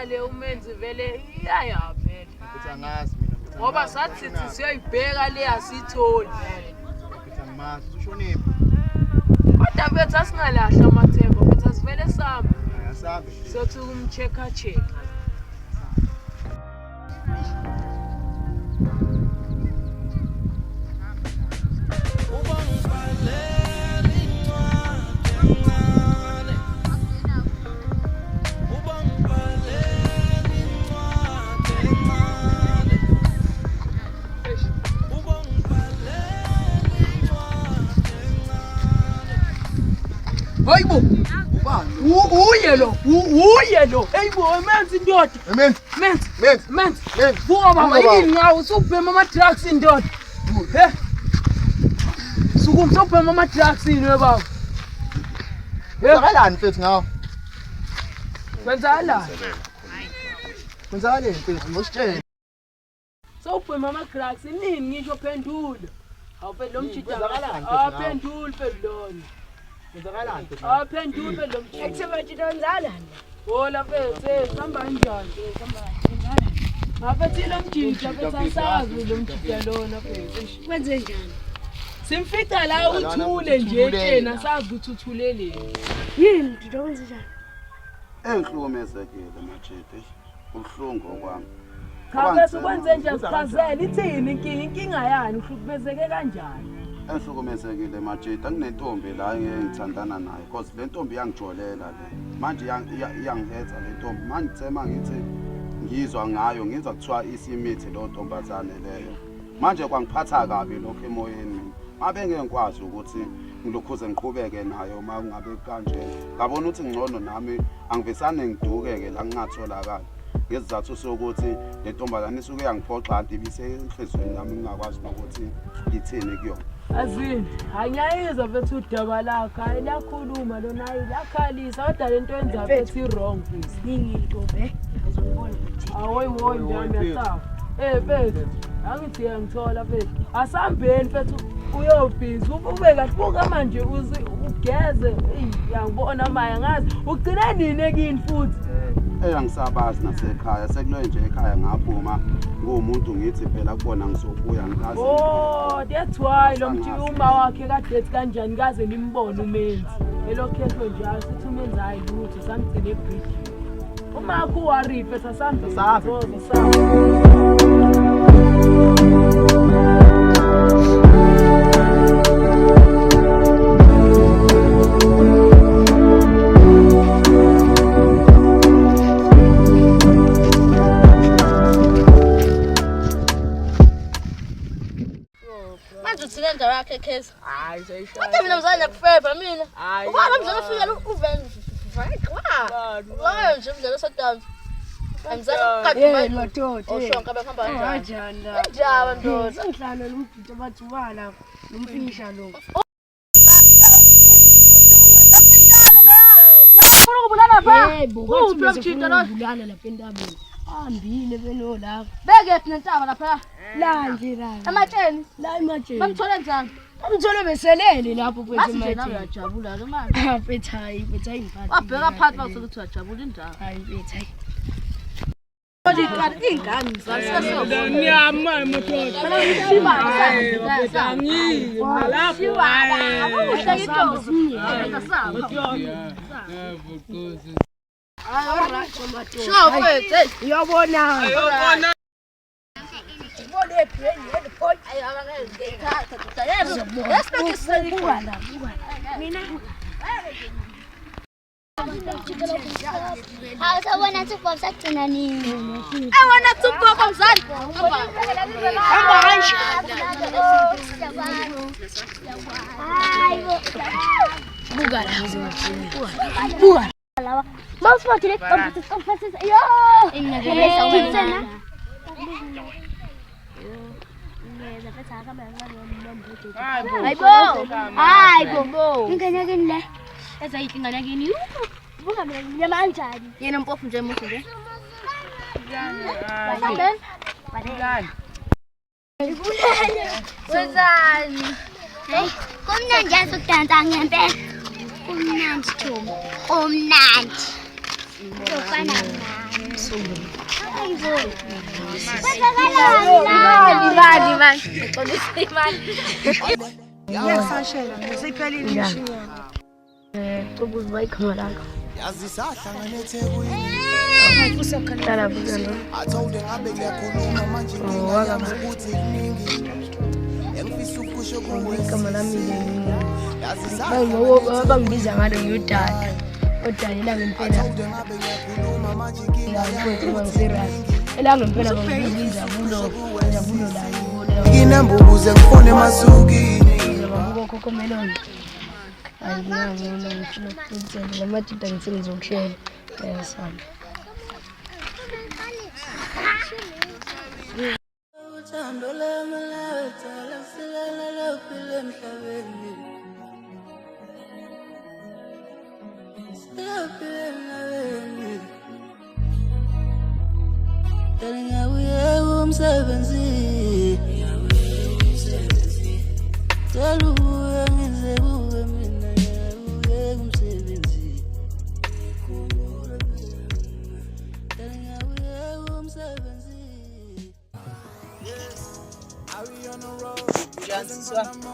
imali umenzi vele iyayavela. Ukuthi angazi mina. Ngoba sathi sithi siyoyibheka le asitholi. Ukuthi angimazi ushonephi. Kodwa bethu asingalahla amathemba bethu asivele sami. Asabe. Sothi kumcheka. Hayibo. Uye lo. Hayibo menzi indoda. Menzi. Buka baba yini ngawo usubhema ama drugs indoda. He. Sukumsubhema ama drugs ini we baba. Yakalani mfethu ngawo? Kwenzala. Kwenzala mfethu ngositshela. Sawubhema ama drugs nini ngisho phendula. Awuphendula umjida. Kwenzakalani? Phendula phendulona. Kwenzakalani mfethu? Phendula lo mjida. Ekusebenza kwenzala. Hola mfethu, hamba kanjani? Ngabethi lo mjida bethasazi lo mjida lona mfethu. Kwenze njani? Simfica la uthule nje tjena sazi ukuthi uthulele. Yini nto kwenze njani? Engihlukumezekile machete. Ubuhlungu okwami. Khabe ukwenze nje sichazela ithini inkinga yani uhlukumezeke kanjani? Engihlukumezekile machete anginentombi la engithandana nayo because le ntombi yangijolela le. Manje iyangihetha le ntombi. Manje ngithema ngithi ngizwa ngayo ngizwa kuthiwa isimithi lo ntombazane leyo. Manje kwangiphatha kabi lokho emoyeni. Ngabe ngekwazi ukuthi ngilokhuze ngiqhubeke nayo uma ungabe kanje. Ngabona ukuthi ngcono nami angivesane ngidukeke la ngingatholakala. Ngesizathu sokuthi le ntombazane isuke yangiphoxa kanti ibisenhlizweni nami ngingakwazi ukuthi ngithini kuyona. Azini, angiyayizwa bethu udaba lakho, ayakhuluma lona ayakhalisa kodwa lento yenza bethu wrong please. Ningilitobe. Uzongibona ukuthi. Awoyi njani yasafa. Bethu, angithi ngithola bethu. Asambeni bethu uyobhizi ube kahle buka manje ugeze yangibona manje ngazi ugcina nini ekini futhi. Angisabazi nasekhaya sekuloye nje ekhaya ngaphuma ngumuntu ngithi phela kubona ngizobuya ngikazi. Oh that's why lo mjuma wakhe kade ethi kanjani kaze nimbone umenzi elokhetho njalo sithi umenzi hayi lutho samgcina ebridge uma ku worry phetha sambe Uthikenda wakhe kheza. Hayi sayisho. Kodwa mina mzane nakufeva mina. Ubaba mzane ufika uveni. Wa nje mzane sodanza. Mzane ukade madoda. Oshonka behamba kanjani. Kanjani ndoda. Sengihlala nomdudo bathi wala nomfisha lo. Ufuna ukubulala pha? Yebo, uphi umjida lo? Ubulala lapha entabeni. Ahambile beno la. Beke nentaba lapha. La nje la. Amatsheni. La ematsheni. Bamthole njani? Bamthole beselele lapho kwethu Manje nawe ematsheni. uyajabula lo manje. Bethayi ngiphathi. Wabheka phansi bawusokuthi ukuthi uyajabula indaba. Hayi bethayi. Iqala ingane zaseso. Nyama emotoda. Awusabona Tsubhom sagcina nini? Awona Tsubhom mzali. Hamba kanje. Buka la. Buka. Mawusiphathe le kompetisi. Yo! Ingakulesawana. Hayibo. Ingane yakini le. Ezayithi ingane yakini. Buka mina manjani? Yena mpofu nje muhle nje. Basambeni. Ngani? Wenzani? Kumnandi yasokudansa ngempela. Kumnandi Thomo. Kumnandi. Sofana nami. Ngiyasashela ngisiphelile imishini yami. Ubuze bayikhona la. Usokhala buzalo. Igama lami bangibiza ngalo ngiyodala. Odalela ngempela. Ngiyaserious. Elangempela bangibiza kulo la Nginembubuze ngifone emasukini. Ngokho meloni. Ayinami ngifuna ukwenza lamadida ngizokushela. Yasami.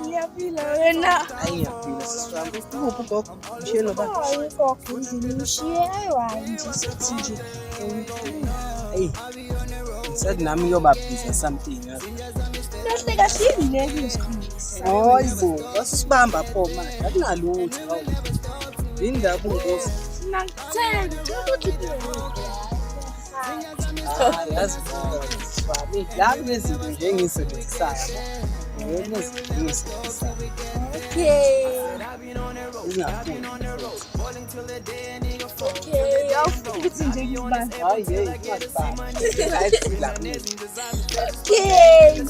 Ngiyafila wena. Hayi ngiyafila siswami. Ukuphi gogo? Mshiyelo ba. Hayi gogo ngimushiye ayiwayi nje sithi nje. Hey. Said nami yobabhiza something yazi. Kahle kahle yini le ngisikhombisa. Hayibo, wasibamba pho manje. Akunalutho hawu. Indaba ungozi. Nakuthanda ukuthi Yazi siswami. La kunezinto nje engisebenzisayo. Yena izinto okay. Zingakhona. Okay, awufuthi nje ngibani. Hayi hey, ngiyasaba. Ayithila mina. Okay.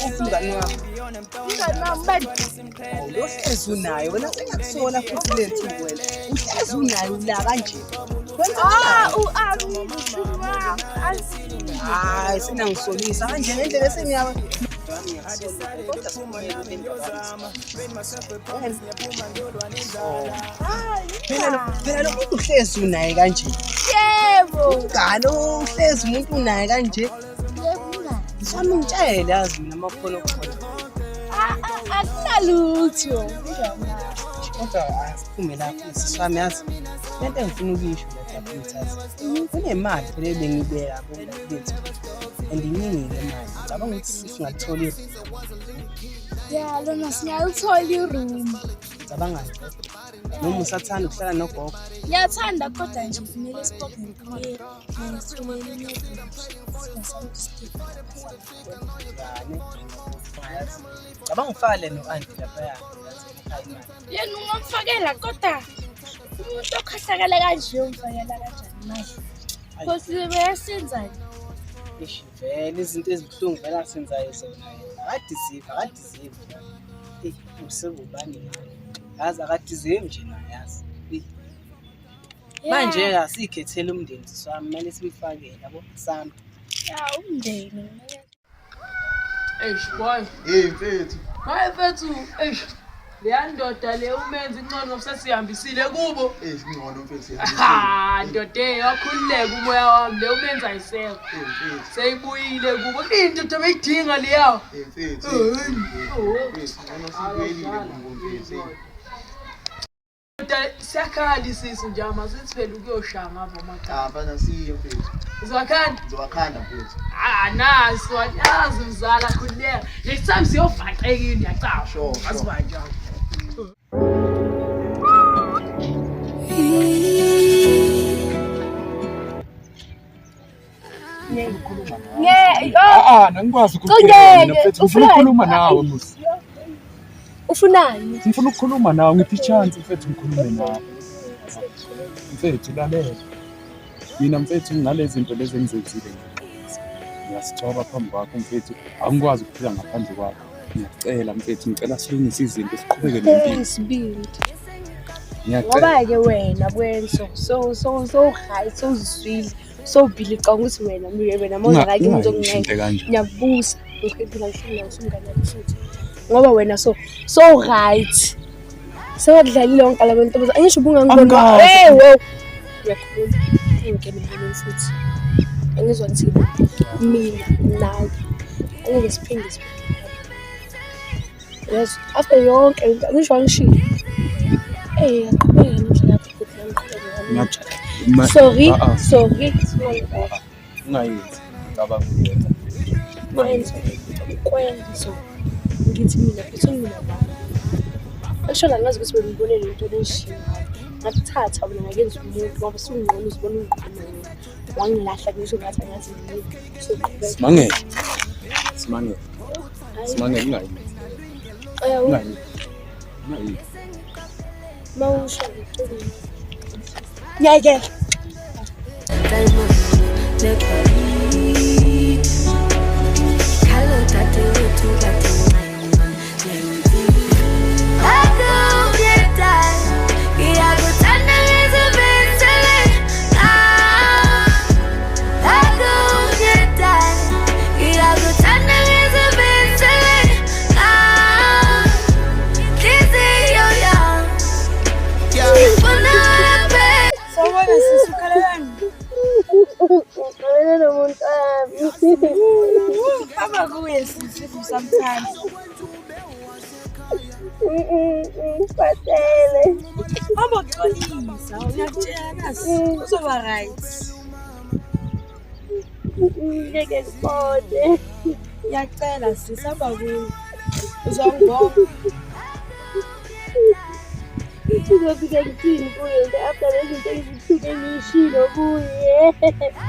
Usingani wakho. Ngizama bani. Uhlezi unayo wena sengakusola futhi lethu wena. Uhlezi unayo la kanje. Hayi sinangisolisa kanje ngendlela esengiyaba. Phela lo muntu uhlezi unaye kanje. Yebo. Ngalo uhlezi umuntu unaye kanje. Yebo. Sami ngitshela yazi mina amakhono khona. Akunalutho. Kodwa asiphume lapho sisami yazi. Lento engifuna ukuyisho lapha ngithatha. Kunemali phela bengibeka bethu. Andiningi le mali. Ngicabanga ukuthi singathola Ya lona siyayithola iroom. ngicabanga noma usathanda ukuhlala nogogo. Ngiyathanda kodwa nje kumele siphophe ngikhuleke nesithulele imali. Ngicabanga ufale no-auntie lapha ya. Yena ungamfakela kodwa umuntu okhahlakala kanje umfakela kanjani manje? Because bayasenza Ishi vele izinto ezibuhlungu vela senzayo zona. Akadiziva. Eh usebubani. Yazi akadizivi nje naye yazi. Manje asikhethele umndeni sami manje simfakele yabo sami. ya umndeni. Boy. Mfethu. Hayi mfethu, leya ndoda le umenza incono sesihambisile kubo. Ngcono mfethu. Ndoda yakhululeka umoya wami le umenza ayisekho. Mfethu. Seyibuyile kubo. Into bayidinga leya. Mfethu. Siyakhali sisi nje masithi phela ukuyoshanga apha amakhaya. Mfana siye mfethu. Uzokhanda? Ngizowakhanda mfethu. Naso yazi mzala khululeka. Next time siyovaqekini yacaba. Sure. Asibanje. Nangikwazi ukukhuluma mfethu. Ngifuna ukukhuluma nawe musi. Ufunani? Ngifuna ukukhuluma nawe ngiphi chance mfethu ngikhulume nawe. Mfethu lalela. Mina mfethu ngalezi zinto lezi engizenzile. Ngiyasithoba phambi kwakho mfethu. Angikwazi ukuphila ngaphandle kwakho. Ngiyacela mfethu ngicela silungise izinto siqhubeke nempilo. Isibindi. Ngiyacela. Ngoba ke wena kwenso so high so ziswile. So bili qonga ukuthi wena manje like ngizokuncenga. Ngiyakubuza ukhipha ngishilo usungana futhi. Ngoba wena so right. Sewudlalile wonke la bantu angisho ubungangibona. Hey wo. Ngiyakhuluma ingene empilweni futhi. Angizwa ukuthi mina nawe angeke siphinde yes, after yonke into ngisho angishilo. Yaqhubeka nendlela yakho futhi ngiqhubeka. Sorry. Ungayenzi. Ngicabanga ukuyenza. Kwenza so. Ngithi mina futhi mina baba. Actually angazi ukuthi bengibone lento lenshini. Ngakuthatha mina ngakenza umuntu ngoba singqono uzibona ungqono. Wangilahla ngisho ngathi angazi yini. Simangele. Ungayenzi. Ungayenzi. Mawusho ngicela. Ngeke. Hello, Tati, to that. Sometimes. Patele. Mama xolisa, uyakutshela uzoba right. Ngeke ngibone. Ngiyacela sisaba kuyo. Uzongibona. Uzofika ngithini kuye after lezi zinto ezithile ngishilo kuye.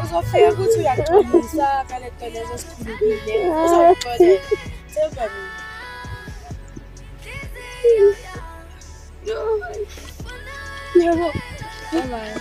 Uzofika ukuthi uyaxolisa ngale nto lezo sikhulukile. Uzoxolela. Themba mina. Yebo. Bye.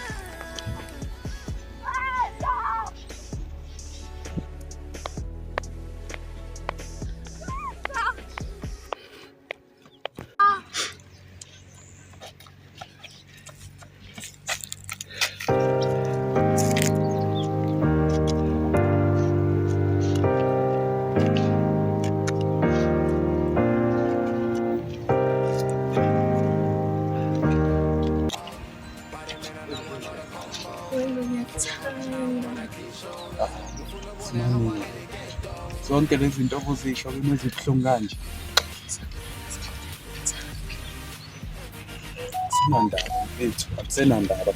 Zonke lezi zinto obuzisho kunezibhlungu kanje. Sinandaba mfethu, akusenandaba.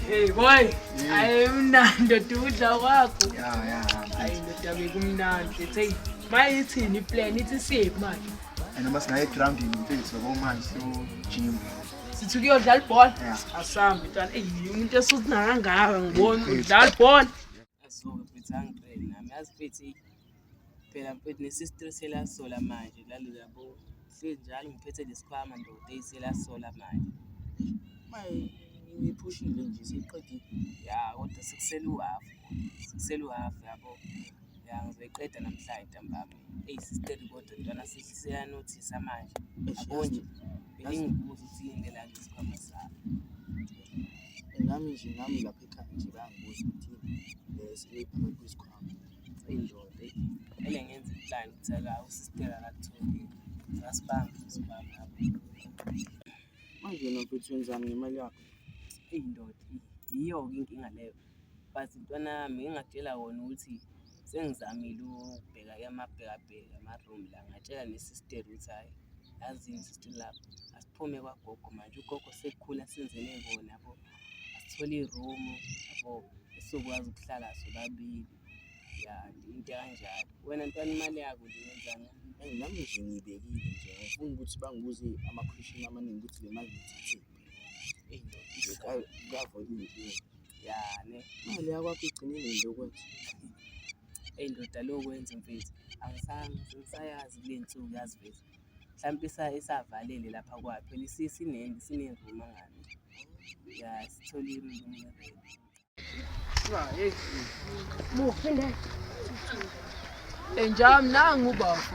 Hey boy, ayimnandi udla kwakho. Hayi ndoda bekumnandi. Hey, mayithini iplan ithi siphi manje? Noma singaye grounding mfethu ngoba manje so gym. Sithi kuyodlala ibhola? Asambe ntwana. Umuntu esuthina kangaka ngibona udlala ibhola. Asuke mfethu angiqhele nami yazi mfethu phela mfethu nesister selasola manje lalo yabo. Senjalo ngiphethe lesikhwama ndoda eyiselasola manje. Ngiphushile nje siqedile. Kodwa sikusela uhafu yabo. Ngizoyiqeda namhlanje ntambama. Sister kodwa ntwana siyanothisa manje. Yabo nje bengibuza ukuthi yini la ngisikhwama sami. Nami lapha ekhaya nje bangibuza ukuthi silephuma kwisikhwama. Indoda ngenza iplan ukuthi usister akatholi. Ngasibamba Manje nofethu wenzani ngemali yakho? Indoda iyo-ke inkinga leyo. But ntwana yami engatshela wona ukuthi sengizamile ukubheka amabhekabheka ama-room la. Ngatshela nesister ukuthi hayi yazini sister lapho asiphume kwagogo manje. Ugogo sekukhula senzele bona yabo. Asithole i-room yabo esizokwazi ukuhlala sobabili. Into kanjalo. Wena ntwana imali yakho wenzani? Nami nje ngibekile nje. Ngifuna ukuthi bangibuze ama-question amaningi ukuthi le mali ngithathe. Ne imali yakwakho igcinile nje ukwenza. Ndoda lokwenza mfethu angisayazi kule nsuku yazi mfethu. Mhlawumbe isavalele lapha kwakhe phela sine-room angani. Sithole imali. Muphinde Njami nangu bafo.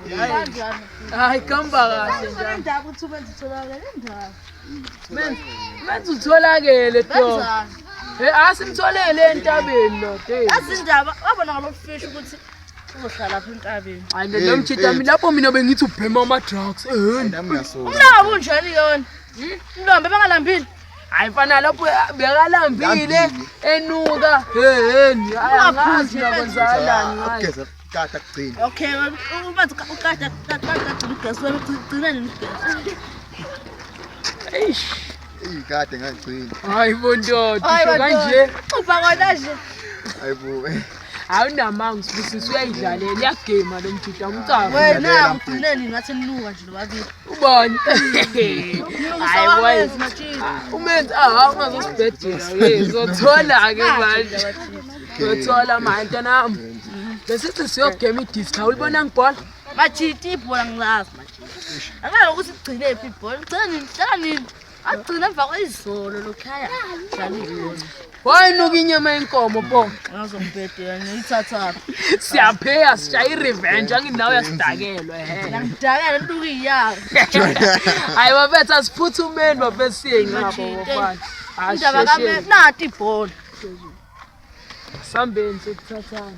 Hayi kamba kahle njami. Indaba uthi ubenza itholakele indaba. Menza utholakele to. Asimtholele entabeni lo de. Asindaba wabona ngalofish ukuthi uzohlala lapha entabeni. Hayi lo mchita mina lapho mina bengithi ubhema ama drugs. Nami ngiyasola. Umlaba unjani yona? Mlombe bengalambile. Hayi mfana lapho bekalambile enuka. Heheni angazi nakwenzalani hayi. Ugeza kata kucina. Okay, uma ukada ugesi wena ugcina nini ugesi? Eish. Ikade ngagcina. Hayi bondodo sho kanje. Ufakona nje. Hayibo. Awunamanga usibusisa uyayidlalela iyagame lo mjida umcaba. Wena ugcine nini ngathi niluka nje lobabili. Ubani? Hayi boy. Umenzi ungazosibhedela uzothola ke manje. Uzothola manje nami. Besithi siyogame idiscount ulibona ngibhola? Machiti ibhola ngilazi machiti. Akala ukuthi sigcine iphi ibhola. Ngicela nini? Agcina emva kwezolo lokhaya. Dlala ibhola. Wayinuka inyama yenkomo bo. Ngazombhedela ngiyithatha. Siyapheya sishaya irevenge anginawe yasidakelwa Ngidakela ntuku iyaka. Hayi bafethu asiphuthumeni bafethu siye ngabo bafana. Indaba kame nathi ibhola. Sambeni sekuthathana.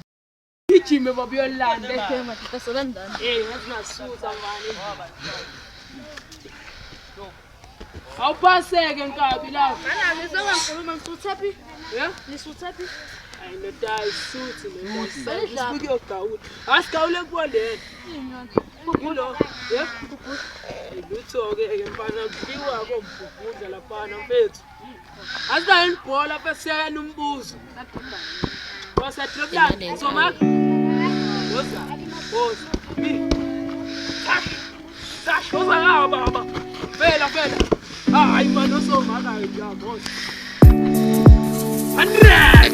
Ijime babuyolanda Ema sisebenza. ngasingasuza manje. Awupaseke nkabi lapho. Mana ngizokukhuluma ngisuthapi? Yeah? Nisuthapi? Hayi ndoda isuthi le Sibike ogawula. Asigawule kubolena. Kulo, yeah? Lutho ke mfana kuliwa kombhubhudla lapha mfethu. Asina inibhola pesiyana umbuzo. Wasa triplan somak. Woza. Mi. Sash woza baba. Fela. Hayi manje somaka nje boss. 100.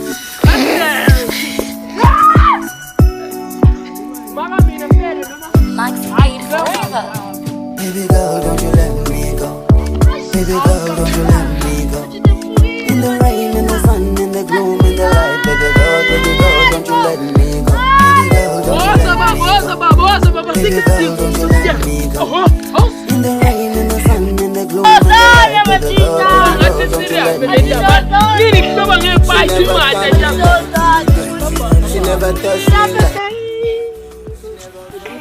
Mama mina fela noma. Baby girl, don't you let me go. Baby girl, don't you let me go. In the rain, in the sun, in the gloom, in the light. Baby girl, don't you let me go. Baby girl, don't you let me go. Baby girl, don't you let me go. In the rain, in the sun, in the gloom, in the light. Baby girl, don't you let me go. She never touched me like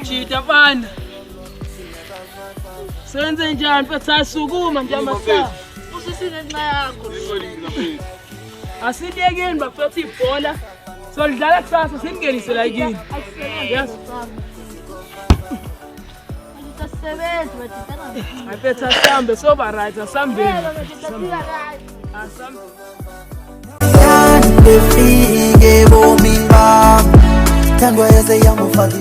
Chita bana. Senze njani mfethu asukuma nje amasa. Usisile nxa yakho. Asidiyekeni bafethu ibhola. Solidlala kusasa singenise la yini. Yes. Asisebenza baditana. Mfethu asambe soba right asambeni. Asambe. Nifike bomimba thandwa yeze yamufaki